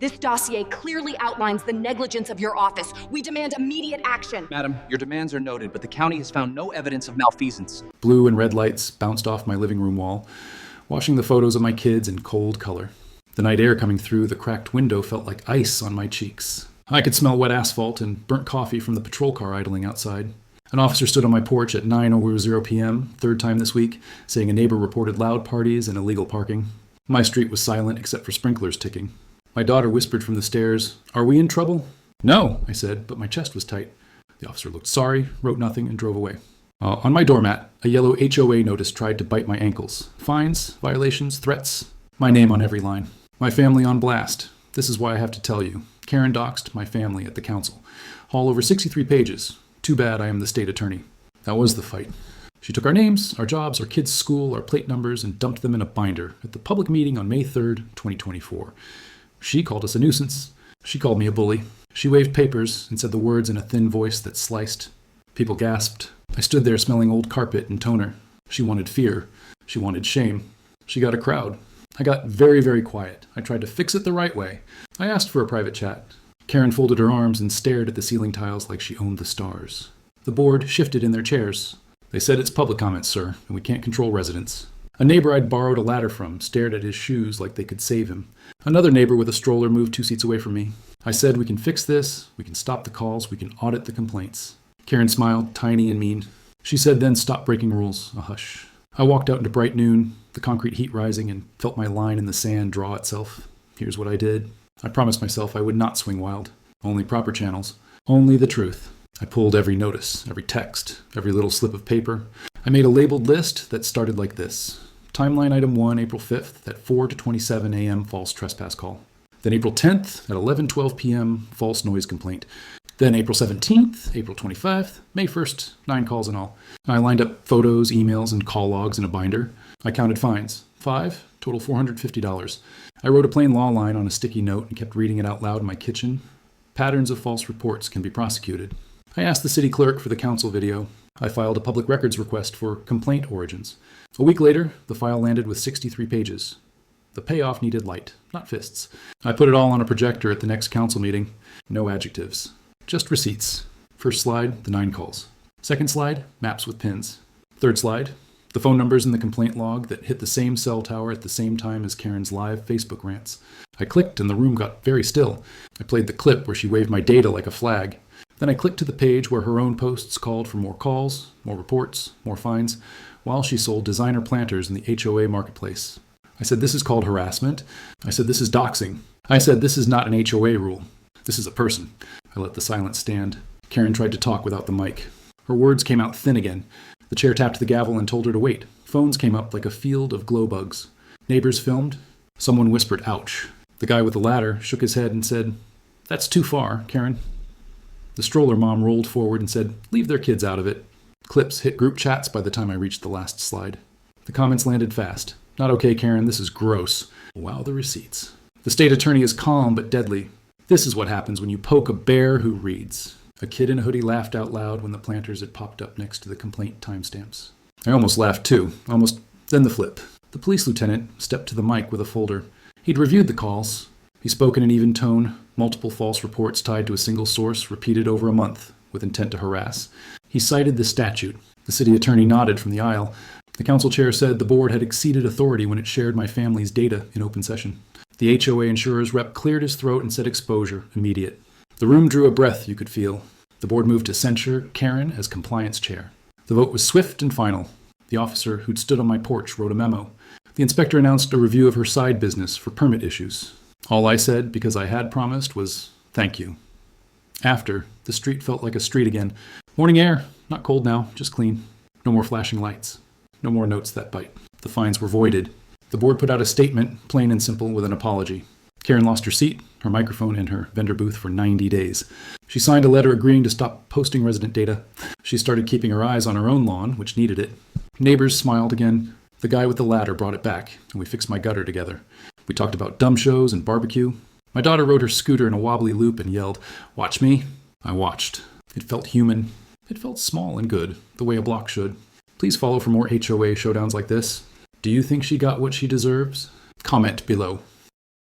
This dossier clearly outlines the negligence of your office. We demand immediate action. Madam, your demands are noted, but the county has found no evidence of malfeasance. Blue and red lights bounced off my living room wall, washing the photos of my kids in cold color. The night air coming through the cracked window felt like ice on my cheeks. I could smell wet asphalt and burnt coffee from the patrol car idling outside. An officer stood on my porch at 9:00 p.m., third time this week, saying a neighbor reported loud parties and illegal parking. My street was silent except for sprinklers ticking. My daughter whispered from the stairs, "Are we in trouble?" "No," I said, but my chest was tight. The officer looked sorry, wrote nothing, and drove away. On my doormat, a yellow HOA notice tried to bite my ankles. Fines, violations, threats. My name on every line. My family on blast. This is why I have to tell you. Karen doxed my family at the council. All over 63 pages. Too bad I am the state attorney. That was the fight. She took our names, our jobs, our kids' school, our plate numbers, and dumped them in a binder at the public meeting on May 3rd, 2024. She called us a nuisance. She called me a bully. She waved papers and said the words in a thin voice that sliced. People gasped. I stood there smelling old carpet and toner. She wanted fear. She wanted shame. She got a crowd. I got very, very quiet. I tried to fix it the right way. I asked for a private chat. Karen folded her arms and stared at the ceiling tiles like she owned the stars. The board shifted in their chairs. They said it's public comment, sir, and we can't control residents. A neighbor I'd borrowed a ladder from stared at his shoes like they could save him. Another neighbor with a stroller moved 2 seats away from me. I said, we can fix this, we can stop the calls, we can audit the complaints. Karen smiled, tiny and mean. She said, then stop breaking rules. A hush. I walked out into bright noon, the concrete heat rising, and felt my line in the sand draw itself. Here's what I did. I promised myself I would not swing wild. Only proper channels. Only the truth. I pulled every notice, every text, every little slip of paper. I made a labeled list that started like this. Timeline item 1, April 5th at 4:27 a.m. false trespass call. Then April 10th at 11:12 p.m. false noise complaint. Then April 17th, April 25th, May 1st, 9 calls in all. I lined up photos, emails, and call logs in a binder. I counted fines. 5, total $450. I wrote a plain law line on a sticky note and kept reading it out loud in my kitchen. Patterns of false reports can be prosecuted. I asked the city clerk for the council video. I filed a public records request for complaint origins. A week later, the file landed with 63 pages. The payoff needed light, not fists. I put it all on a projector at the next council meeting. No adjectives. Just receipts. First slide, the 9 calls. Second slide, maps with pins. Third slide, the phone numbers in the complaint log that hit the same cell tower at the same time as Karen's live Facebook rants. I clicked and the room got very still. I played the clip where she waved my data like a flag. Then I clicked to the page where her own posts called for more calls, more reports, more fines, while she sold designer planters in the HOA marketplace. I said, this is called harassment. I said, this is doxing. I said, this is not an HOA rule. This is a person. I let the silence stand. Karen tried to talk without the mic. Her words came out thin again. The chair tapped the gavel and told her to wait. Phones came up like a field of glow bugs. Neighbors filmed. Someone whispered, ouch. The guy with the ladder shook his head and said, that's too far, Karen. The stroller mom rolled forward and said, leave their kids out of it. Clips hit group chats by the time I reached the last slide. The comments landed fast. Not okay, Karen, this is gross. Wow, the receipts. The state attorney is calm but deadly. This is what happens when you poke a bear who reads. A kid in a hoodie laughed out loud when the planters had popped up next to the complaint timestamps. I almost laughed too. Then the flip. The police lieutenant stepped to the mic with a folder. He'd reviewed the calls. He spoke in an even tone, multiple false reports tied to a single source repeated over a month with intent to harass. He cited the statute. The city attorney nodded from the aisle. The council chair said the board had exceeded authority when it shared my family's data in open session. The HOA insurer's rep cleared his throat and said exposure, immediate. The room drew a breath you could feel. The board moved to censure Karen as compliance chair. The vote was swift and final. The officer who'd stood on my porch wrote a memo. The inspector announced a review of her side business for permit issues. All I said, because I had promised, was thank you. After, the street felt like a street again. Morning air, not cold now, just clean. No more flashing lights. No more notes that bite. The fines were voided. The board put out a statement, plain and simple, with an apology. Karen lost her seat, her microphone, and her vendor booth for 90 days. She signed a letter agreeing to stop posting resident data. She started keeping her eyes on her own lawn, which needed it. Neighbors smiled again. The guy with the ladder brought it back, and we fixed my gutter together. We talked about dumb shows and barbecue. My daughter rode her scooter in a wobbly loop and yelled, "Watch me." I watched. It felt human. It felt small and good, the way a block should. Please follow for more HOA showdowns like this. Do you think she got what she deserves? Comment below.